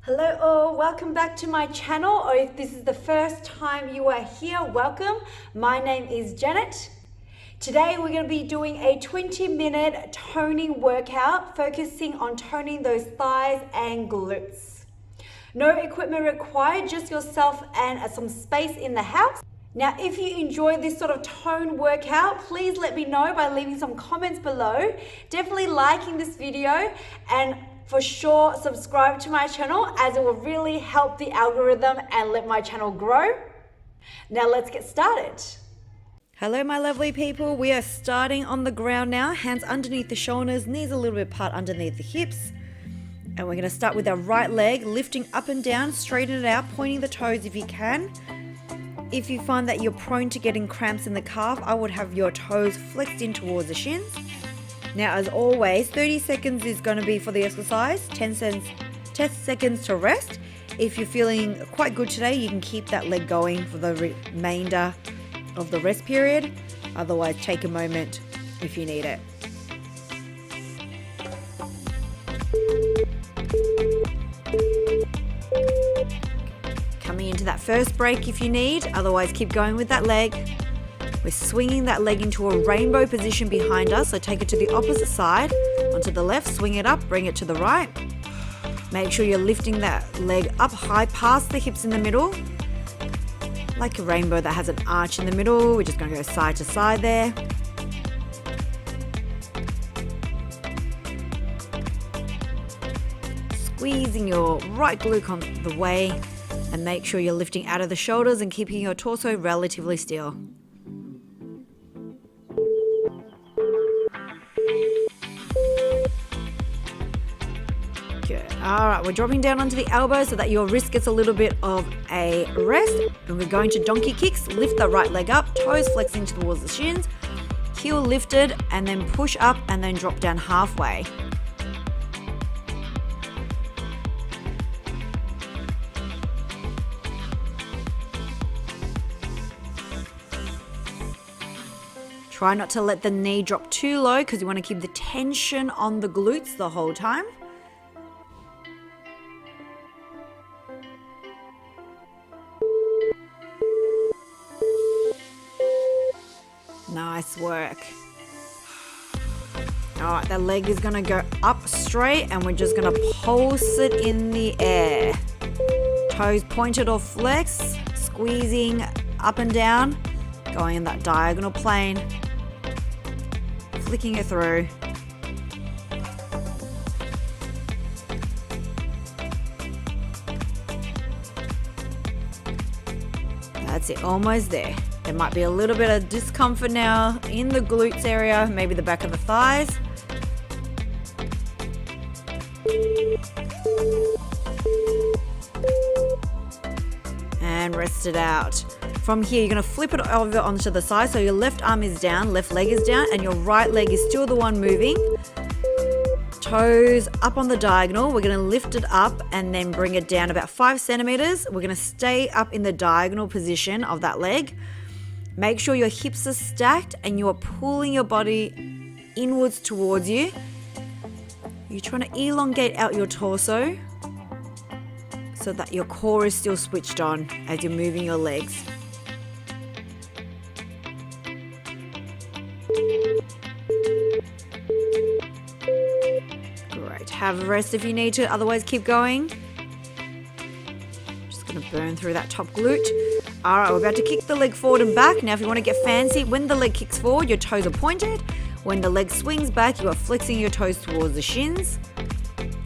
Hello all, welcome back to my channel, or if this is the first time you are here, welcome. My name is Janet. Today we're going to be doing a 20-minute toning workout focusing on toning those thighs and glutes. No equipment required, just yourself and some space in the house. Now, if you enjoy this sort of tone workout, please let me know by leaving some comments below. Definitely liking this video and for sure subscribe to my channel, as it will really help the algorithm and let my channel grow. Now let's get started. Hello my lovely people, we are starting on the ground now. Hands underneath the shoulders, knees a little bit apart underneath the hips. And we're going to start with our right leg, lifting up and down, straighten it out, pointing the toes if you can. If you find that you're prone to getting cramps in the calf, I would have your toes flexed in towards the shins. Now, as always, 30 seconds is going to be for the exercise, 10 seconds to rest. If you're feeling quite good today, you can keep that leg going for the remainder of the rest period. Otherwise, take a moment if you need it. Coming into that first break if you need, otherwise keep going with that leg. We're swinging that leg into a rainbow position behind us, so take it to the opposite side, onto the left, swing it up, bring it to the right. Make sure you're lifting that leg up high past the hips in the middle, like a rainbow that has an arch in the middle. We're just going to go side to side there. Squeezing your right glute on the way, and make sure you're lifting out of the shoulders and keeping your torso relatively still. All right, we're dropping down onto the elbow so that your wrist gets a little bit of a rest. And we're going to donkey kicks. Lift the right leg up, toes flexing towards the shins, heel lifted, and then push up and then drop down halfway. Try not to let the knee drop too low because you want to keep the tension on the glutes the whole time. Nice work. All right, that leg is going to go up straight and we're just going to pulse it in the air. Toes pointed or flexed, squeezing up and down, going in that diagonal plane, flicking it through. That's it, almost there. There might be a little bit of discomfort now in the glutes area, maybe the back of the thighs. And rest it out. From here, you're going to flip it over onto the side. So your left arm is down, left leg is down, and your right leg is still the one moving. Toes up on the diagonal. We're going to lift it up and then bring it down about 5 centimeters. We're going to stay up in the diagonal position of that leg. Make sure your hips are stacked and you are pulling your body inwards towards you. You're trying to elongate out your torso so that your core is still switched on as you're moving your legs. Great. Have a rest if you need to, otherwise keep going. Just going to burn through that top glute. All right, we're about to kick the leg forward and back. Now, if you want to get fancy, when the leg kicks forward, your toes are pointed. When the leg swings back, you are flexing your toes towards the shins.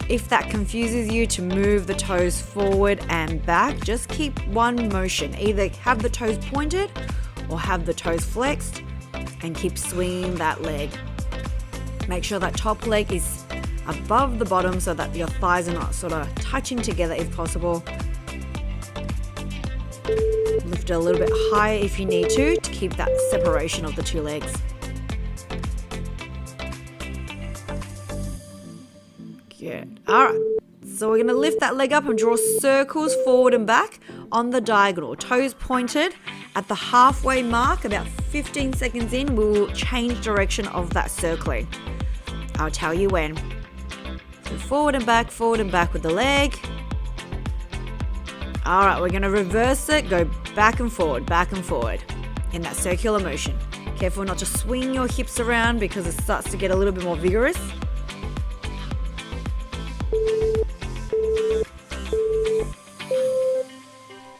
If that confuses you to move the toes forward and back, just keep one motion. Either have the toes pointed or have the toes flexed and keep swinging that leg. Make sure that top leg is above the bottom so that your thighs are not sort of touching together if possible. Lift it a little bit higher if you need to keep that separation of the two legs. Good. All right. So we're going to lift that leg up and draw circles forward and back on the diagonal. Toes pointed. At the halfway mark, about 15 seconds in, we will change direction of that circling. I'll tell you when. So forward and back with the leg. All right, we're gonna reverse it, go back and forward in that circular motion. Careful not to swing your hips around because it starts to get a little bit more vigorous.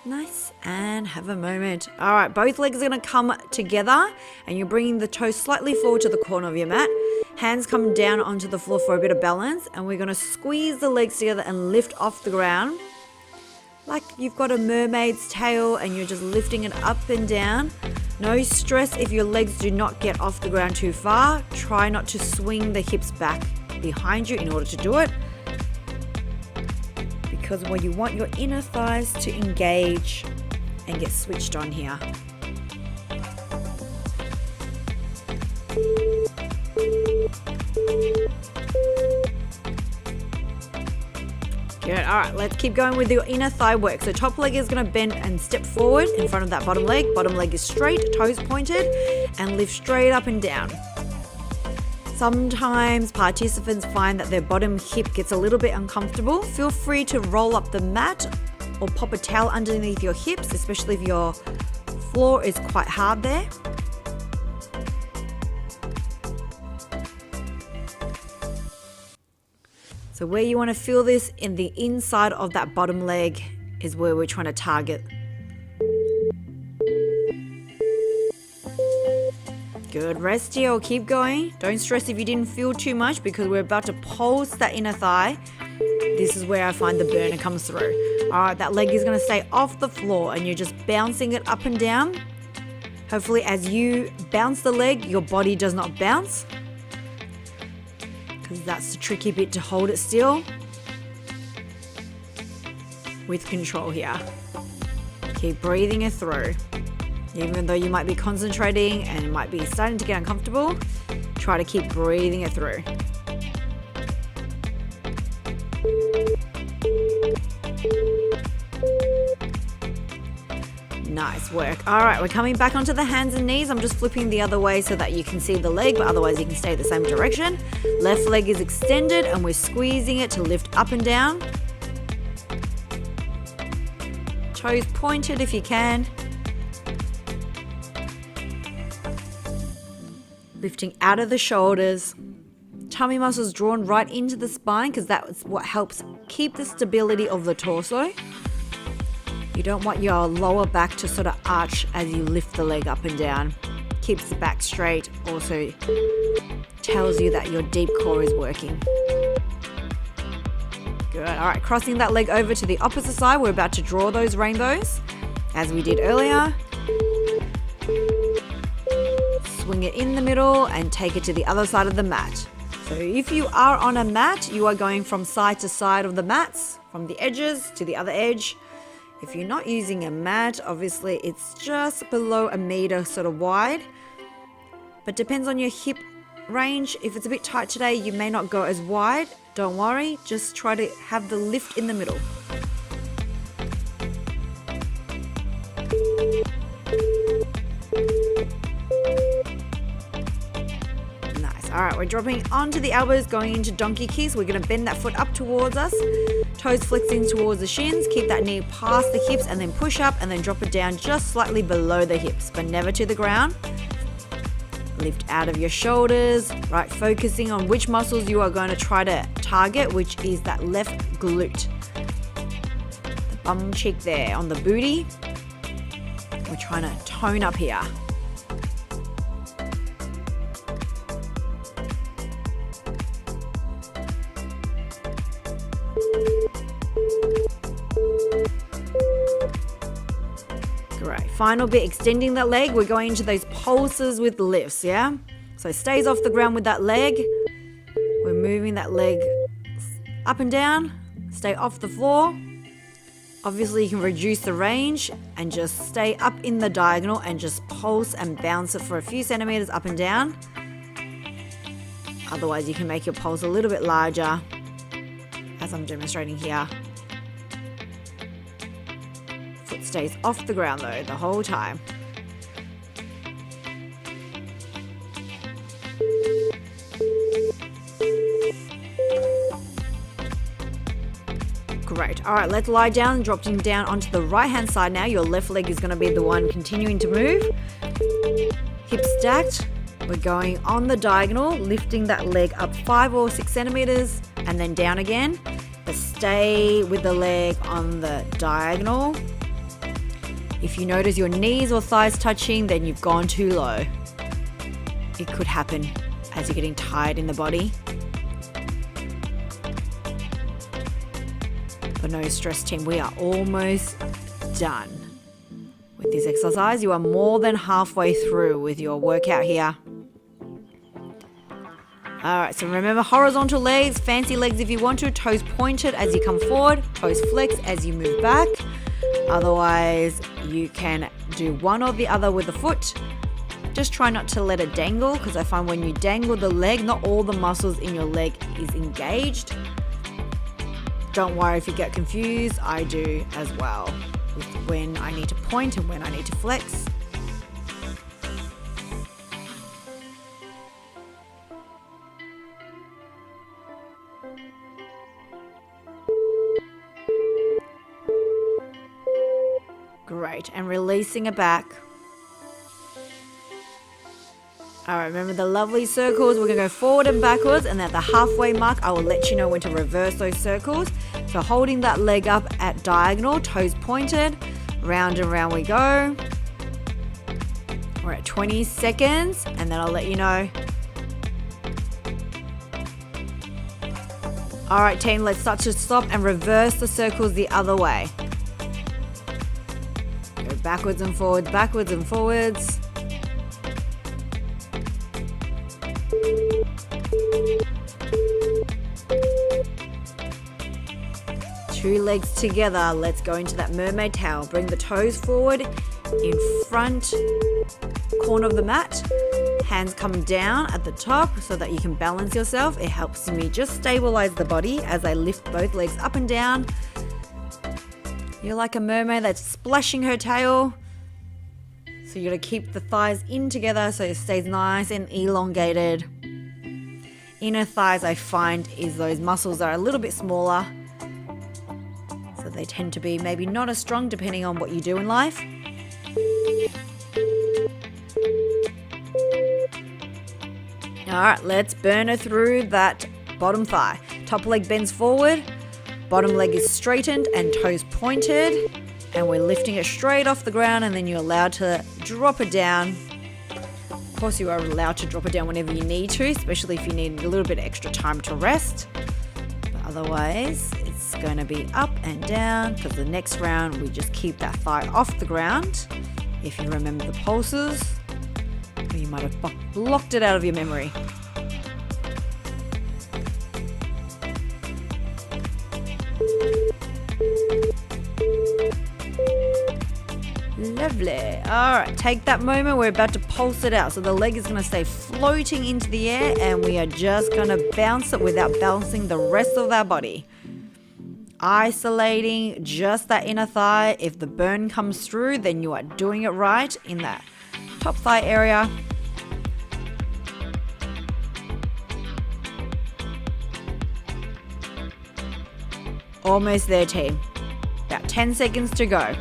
Nice, and have a moment. All right, both legs are gonna come together and you're bringing the toes slightly forward to the corner of your mat. Hands come down onto the floor for a bit of balance, and we're gonna squeeze the legs together and lift off the ground. Like you've got a mermaid's tail and you're just lifting it up and down. No stress if your legs do not get off the ground too far. Try not to swing the hips back behind you in order to do it, because what you want your inner thighs to engage and get switched on here. Good. All right, let's keep going with your inner thigh work. So top leg is going to bend and step forward in front of that bottom leg. Bottom leg is straight, toes pointed, and lift straight up and down. Sometimes participants find that their bottom hip gets a little bit uncomfortable. Feel free to roll up the mat or pop a towel underneath your hips, especially if your floor is quite hard there. So where you want to feel this in the inside of that bottom leg is where we're trying to target. Good, rest here or keep going. Don't stress if you didn't feel too much because we're about to pulse that inner thigh. This is where I find the burner comes through. All right, that leg is going to stay off the floor and you're just bouncing it up and down. Hopefully as you bounce the leg, your body does not bounce, because that's the tricky bit, to hold it still with control here. Keep breathing it through. Even though you might be concentrating and it might be starting to get uncomfortable, try to keep breathing it through. Nice work. All right, we're coming back onto the hands and knees. I'm just flipping the other way so that you can see the leg, but otherwise you can stay the same direction. Left leg is extended and we're squeezing it to lift up and down. Toes pointed if you can. Lifting out of the shoulders. Tummy muscles drawn right into the spine because that's what helps keep the stability of the torso. You don't want your lower back to sort of arch as you lift the leg up and down. Keeps the back straight, also tells you that your deep core is working. Good. All right, crossing that leg over to the opposite side. We're about to draw those rainbows as we did earlier. Swing it in the middle and take it to the other side of the mat. So if you are on a mat, you are going from side to side of the mats, from the edges to the other edge. If you're not using a mat, obviously it's just below 1 meter sort of wide, but depends on your hip range. If it's a bit tight today, you may not go as wide. Don't worry, just try to have the lift in the middle. All right, we're dropping onto the elbows, going into donkey kiss. We're going to bend that foot up towards us, toes flexing towards the shins. Keep that knee past the hips and then push up and then drop it down just slightly below the hips, but never to the ground. Lift out of your shoulders, right? Focusing on which muscles you are going to try to target, which is that left glute. The bum cheek there on the booty. We're trying to tone up here. Great. Final bit, extending that leg. We're going into those pulses with lifts, yeah? So stays off the ground with that leg. We're moving that leg up and down. Stay off the floor. Obviously, you can reduce the range and just stay up in the diagonal and just pulse and bounce it for a few centimeters up and down. Otherwise, you can make your pulse a little bit larger, as I'm demonstrating here. Foot stays off the ground though the whole time. Great. All right, let's lie down, dropping down onto the right hand side now. Your left leg is going to be the one continuing to move. Hips stacked. We're going on the diagonal, lifting that leg up 5 or 6 centimeters and then down again. But stay with the leg on the diagonal. If you notice your knees or thighs touching, then you've gone too low. It could happen as you're getting tired in the body. But no stress, team. We are almost done with this exercise. You are more than halfway through with your workout here. All right, so remember horizontal legs, fancy legs if you want to, toes pointed as you come forward, toes flexed as you move back. Otherwise, you can do one or the other with the foot. Just try not to let it dangle, because I find when you dangle the leg, not all the muscles in your leg is engaged. Don't worry if you get confused, I do as well, with when I need to point and when I need to flex. Great, and releasing it back. All right, remember the lovely circles. We're gonna go forward and backwards, and at the halfway mark, I will let you know when to reverse those circles. So holding that leg up at diagonal, toes pointed, round and round we go. We're at 20 seconds, and then I'll let you know. All right, team, let's start to stop and reverse the circles the other way. Go backwards and forwards, backwards and forwards. Two legs together. Let's go into that mermaid towel. Bring the toes forward in front corner of the mat. Hands come down at the top so that you can balance yourself. It helps me just stabilize the body as I lift both legs up and down. You're like a mermaid that's splashing her tail. So you got to keep the thighs in together so it stays nice and elongated. Inner thighs, I find, is those muscles that are a little bit smaller. So they tend to be maybe not as strong depending on what you do in life. All right, let's burn her through that bottom thigh. Top leg bends forward, bottom leg is straightened and toes pointed, and we're lifting it straight off the ground, and then you're allowed to drop it down. Of course, you are allowed to drop it down whenever you need to, especially if you need a little bit of extra time to rest. But otherwise, it's going to be up and down, because the next round we just keep that thigh off the ground. If you remember the pulses, or you might have blocked it out of your memory. Lovely. All right, take that moment. We're about to pulse it out. So the leg is going to stay floating into the air, and we are just going to bounce it without bouncing the rest of our body. Isolating just that inner thigh. If the burn comes through, then you are doing it right in that top thigh area. Almost there, team. About 10 seconds to go.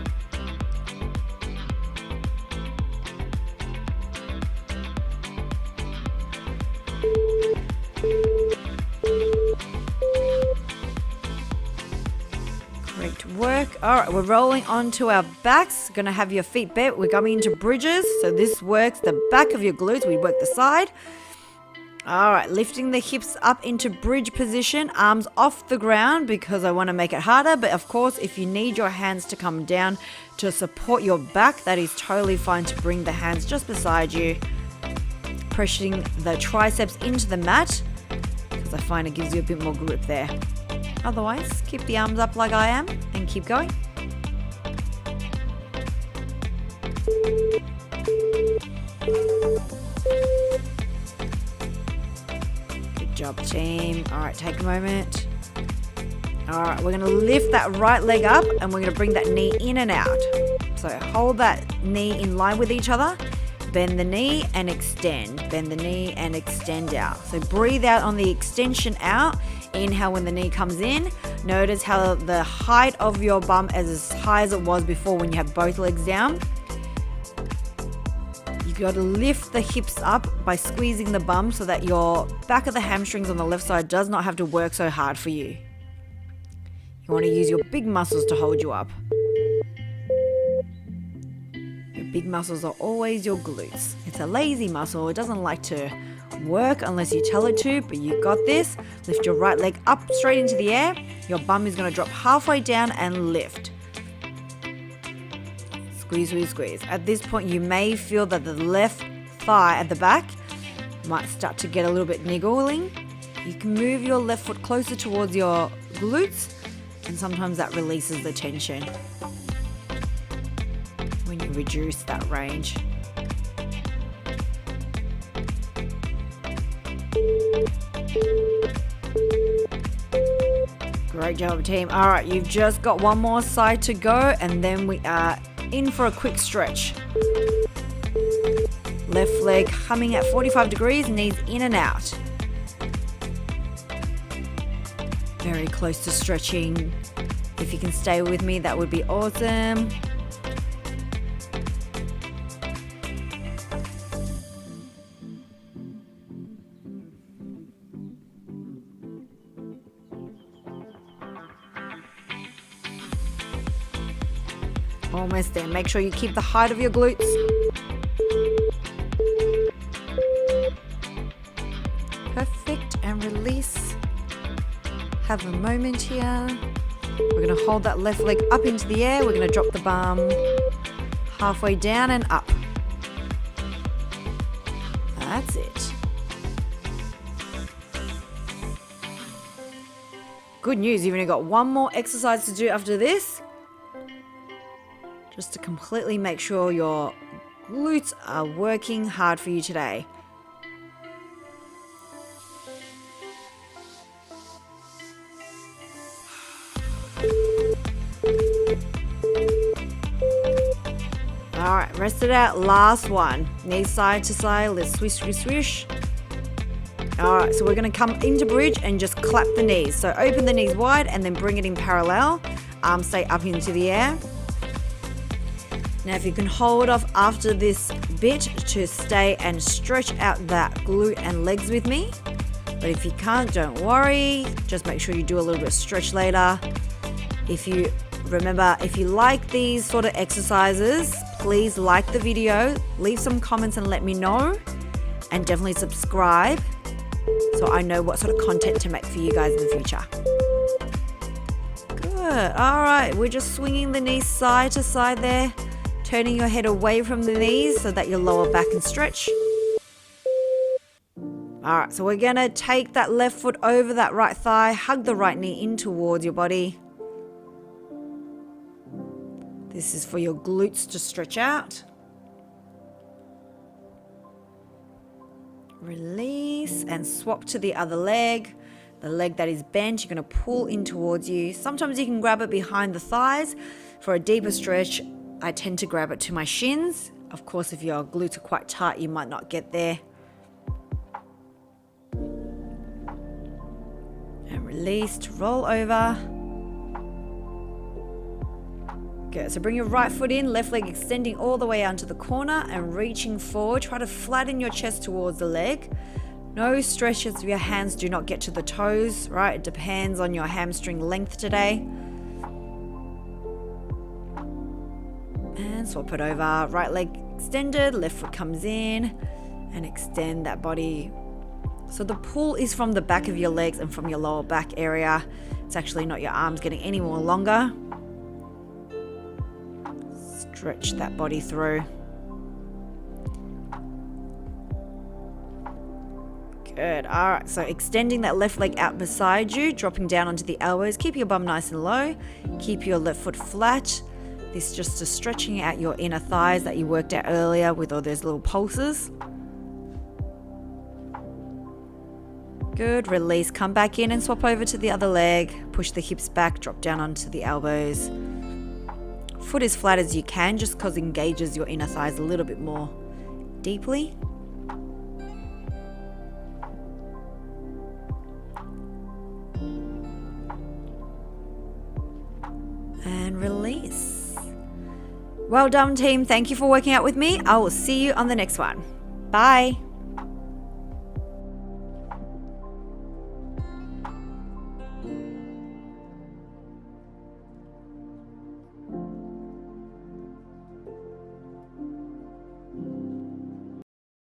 Great work. All right, we're rolling onto our backs. Gonna have your feet bent. We're coming into bridges. So this works the back of your glutes. We work the side. All right, lifting the hips up into bridge position, arms off the ground because I want to make it harder. But of course, if you need your hands to come down to support your back, that is totally fine to bring the hands just beside you. Pressing the triceps into the mat because I find it gives you a bit more grip there. Otherwise, keep the arms up like I am and keep going. Good job, team. All right, take a moment. All right, we're going to lift that right leg up and we're going to bring that knee in and out. So hold that knee in line with each other. Bend the knee and extend. Bend the knee and extend out. So breathe out on the extension out. Inhale when the knee comes in. Notice how the height of your bum is as high as it was before when you had both legs down. You got to lift the hips up by squeezing the bum so that your back of the hamstrings on the left side does not have to work so hard for you. You want to use your big muscles to hold you up. Your big muscles are always your glutes. It's a lazy muscle. It doesn't like to work unless you tell it to, but you got this. Lift your right leg up straight into the air. Your bum is going to drop halfway down and lift. Squeeze, squeeze, squeeze. At this point, you may feel that the left thigh at the back might start to get a little bit niggling. You can move your left foot closer towards your glutes, and sometimes that releases the tension when you reduce that range. Great job, team. All right, you've just got one more side to go, and then we are in for a quick stretch. Left leg humming at 45 degrees, knees in and out. Very close to stretching. If you can stay with me, that would be awesome. Almost there. Make sure you keep the height of your glutes. Perfect. And release. Have a moment here. We're going to hold that left leg up into the air. We're going to drop the bum halfway down and up. That's it. Good news. You've only got one more exercise to do after this, just to completely make sure your glutes are working hard for you today. All right, rest it out. Last one. Knees side to side. Let's swish, swish, swish. All right, so we're going to come into bridge and just clap the knees. So open the knees wide and then bring it in parallel. Arms stay up into the air. Now, if you can hold off after this bit to stay and stretch out that glute and legs with me. But if you can't, don't worry. Just make sure you do a little bit of stretch later. If you like these sort of exercises, please like the video, leave some comments and let me know. And definitely subscribe so I know what sort of content to make for you guys in the future. Good. All right, we're just swinging the knees side to side there. Turning your head away from the knees so that your lower back can stretch. All right, so we're gonna take that left foot over that right thigh, hug the right knee in towards your body. This is for your glutes to stretch out. Release and swap to the other leg. The leg that is bent, you're gonna pull in towards you. Sometimes you can grab it behind the thighs. For a deeper stretch, I tend to grab it to my shins. Of course, if your glutes are quite tight, you might not get there. And release to roll over. Good, so bring your right foot in, left leg extending all the way out to the corner and reaching forward. Try to flatten your chest towards the leg. No stretches of your hands, do not get to the toes, right? It depends on your hamstring length today. And swap it over. Right leg extended, left foot comes in and extend that body. So the pull is from the back of your legs and from your lower back area. It's actually not your arms getting any more longer. Stretch that body through. Good. All right, so extending that left leg out beside you, dropping down onto the elbows. Keep your bum nice and low. Keep your left foot flat. This just is stretching out your inner thighs that you worked out earlier with all those little pulses. Good, release, come back in and swap over to the other leg. Push the hips back, drop down onto the elbows. Foot as flat as you can, just because it engages your inner thighs a little bit more deeply. and release. Well done, team. Thank you for working out with me. I will see you on the next one. Bye.